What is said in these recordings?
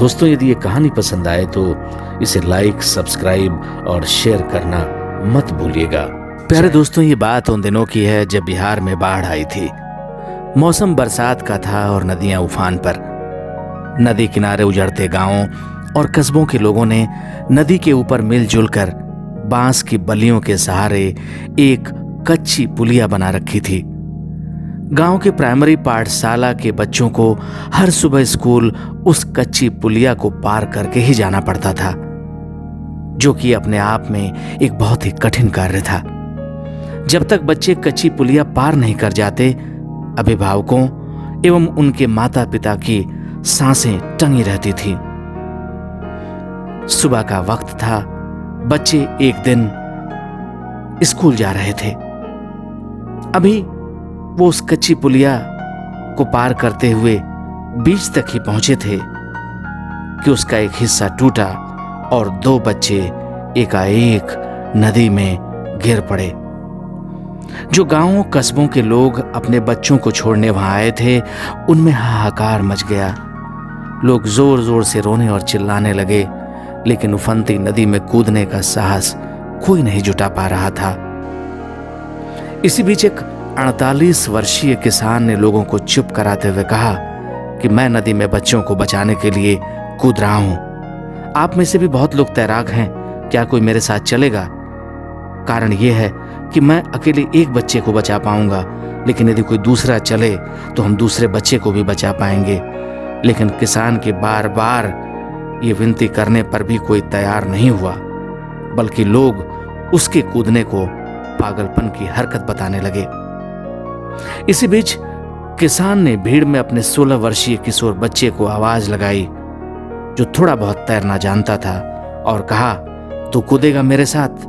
दोस्तों, यदि ये कहानी पसंद आए तो इसे लाइक, सब्सक्राइब और शेयर करना मत भूलिएगा। प्यारे दोस्तों, ये बात उन दिनों की है जब बिहार में बाढ़ आई थी। मौसम बरसात का था और नदियां उफान पर। नदी किनारे उजड़ते गांवों और कस्बों के लोगों ने नदी के ऊपर मिलजुल कर बांस की बल्लियों के सहारे एक कच्ची पुलिया बना रखी थी। गांव के प्राइमरी पाठशाला के बच्चों को हर सुबह स्कूल उस कच्ची पुलिया को पार करके ही जाना पड़ता था, जो कि अपने आप में एक बहुत ही कठिन कार्य था। जब तक बच्चे कच्ची पुलिया पार नहीं कर जाते, अभिभावकों एवं उनके माता पिता की सांसें टंगी रहती थी। सुबह का वक्त था। बच्चे एक दिन स्कूल जा रहे थे। अभी वो उस कच्ची पुलिया को पार करते हुए बीच तक ही पहुंचे थे कि उसका एक हिस्सा टूटा और दो बच्चे एकाएक नदी में गिर पड़े। जो गांवों कस्बों के लोग अपने बच्चों को छोड़ने वहां आए थे, उनमें हाहाकार मच गया। लोग जोर जोर से रोने और चिल्लाने लगे, लेकिन उफनती नदी में कूदने का साहस कोई नहीं जुटा पा रहा था। इसी बीच एक 48 वर्षीय किसान ने लोगों को चुप कराते हुए कहा कि मैं नदी में बच्चों को बचाने के लिए कूद रहा हूं। आप में से भी बहुत लोग तैराक हैं, क्या कोई मेरे साथ चलेगा? कारण यह है कि मैं अकेले एक बच्चे को बचा पाऊंगा, लेकिन यदि कोई दूसरा चले तो हम दूसरे बच्चे को भी बचा पाएंगे। लेकिन किसान के बार बार ये विनती करने पर भी कोई तैयार नहीं हुआ, बल्कि लोग उसके कूदने को पागलपन की हरकत बताने लगे। इसी बीच किसान ने भीड़ में अपने 16 वर्षीय किशोर बच्चे को आवाज लगाई, जो थोड़ा बहुत तैरना जानता था, और कहा, तू कूदेगा मेरे साथ?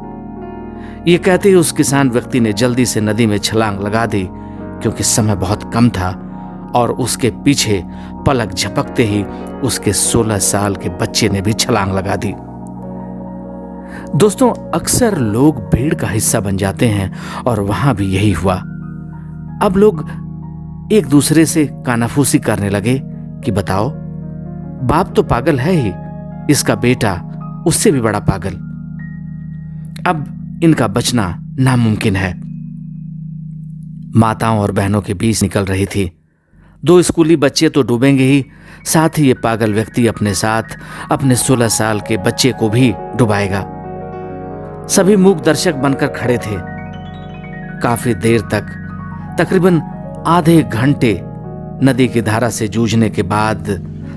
ये कहते ही उस किसान व्यक्ति ने जल्दी से नदी में छलांग लगा दी, क्योंकि समय बहुत कम था और उसके पीछे पलक झपकते ही उसके 16 साल के बच्चे ने भी छलांग लगा दी। दोस्तों, अक्सर लोग भीड़ का हिस्सा बन जाते हैं और वहां भी यही हुआ। अब लोग एक दूसरे से कानाफूसी करने लगे कि बताओ, बाप तो पागल है ही, इसका बेटा उससे भी बड़ा पागल। अब इनका बचना नामुमकिन है। माताओं और बहनों के बीच निकल रही थी। 2 स्कूली बच्चे तो डूबेंगे ही, साथ ही ये पागल व्यक्ति अपने साथ अपने 16 साल के बच्चे को भी डुबाएगा। सभी मूक दर्शक बनकर खड़े थे। काफी देर तक, तकरीबन आधे घंटे नदी की धारा से जूझने के बाद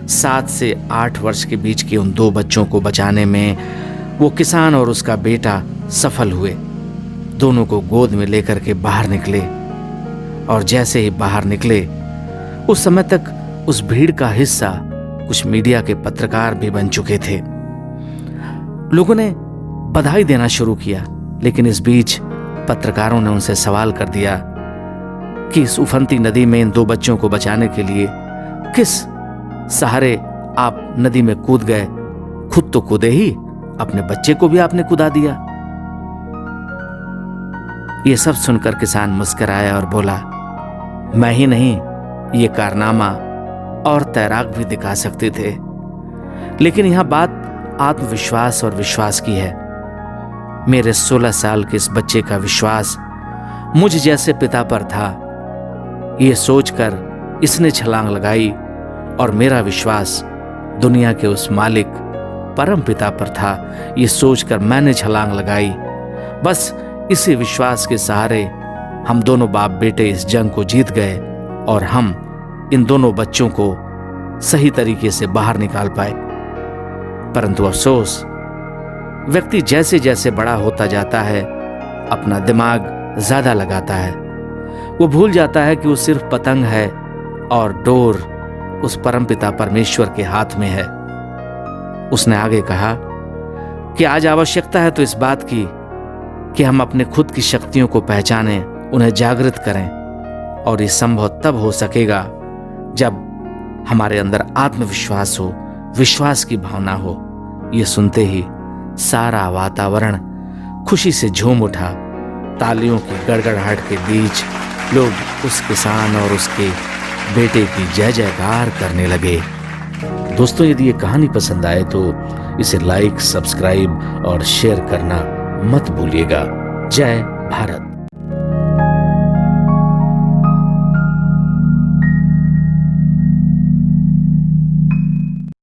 7 से 8 वर्ष के बीच के उन 2 बच्चों को बचाने में वो किसान और उसका बेटा सफल हुए। दोनों को गोद में लेकर के बाहर निकले, और जैसे ही बाहर निकले, उस समय तक उस भीड़ का हिस्सा कुछ मीडिया के पत्रकार भी बन चुके थे। लोगों ने बधाई देना शुरू किया, लेकिन इस बीच पत्रकारों ने उनसे सवाल कर दिया कि इस उफनती नदी में इन 2 बच्चों को बचाने के लिए किस सहारे आप नदी में कूद गए? खुद तो कूदे ही, अपने बच्चे को भी आपने कूदा दिया। ये सब सुनकर किसान मुस्कुराया और बोला, मैं ही नहीं, ये कारनामा और तैराक भी दिखा सकते थे, लेकिन यहां बात आत्मविश्वास और विश्वास की है। मेरे 16 साल के इस बच्चे का विश्वास मुझ जैसे पिता पर था, ये सोचकर इसने छलांग लगाई, और मेरा विश्वास दुनिया के उस मालिक परम पिता पर था, ये सोचकर मैंने छलांग लगाई। बस इसी विश्वास के सहारे हम दोनों बाप बेटे इस जंग को जीत गए, और हम इन दोनों बच्चों को सही तरीके से बाहर निकाल पाए। परंतु अफसोस, व्यक्ति जैसे जैसे बड़ा होता जाता है, अपना दिमाग ज्यादा लगाता है। वो भूल जाता है कि वो सिर्फ पतंग है और डोर उस परमपिता परमेश्वर के हाथ में है। उसने आगे कहा कि आज आवश्यकता है तो इस बात की कि हम अपने खुद की शक्तियों को पहचानें, उन्हें जागृत करें, और ये संभव तब हो सकेगा जब हमारे अंदर आत्मविश्वास हो, विश्वास की भावना हो। ये सुनते ही सारा वातावरण खुशी से झूम उठा। तालियों की गड़गड़ाहट के बीच लोग उस किसान और उसके बेटे की जय जयकार करने लगे। दोस्तों, यदि ये कहानी पसंद आए तो इसे लाइक, सब्सक्राइब और शेयर करना मत भूलिएगा। जय भारत।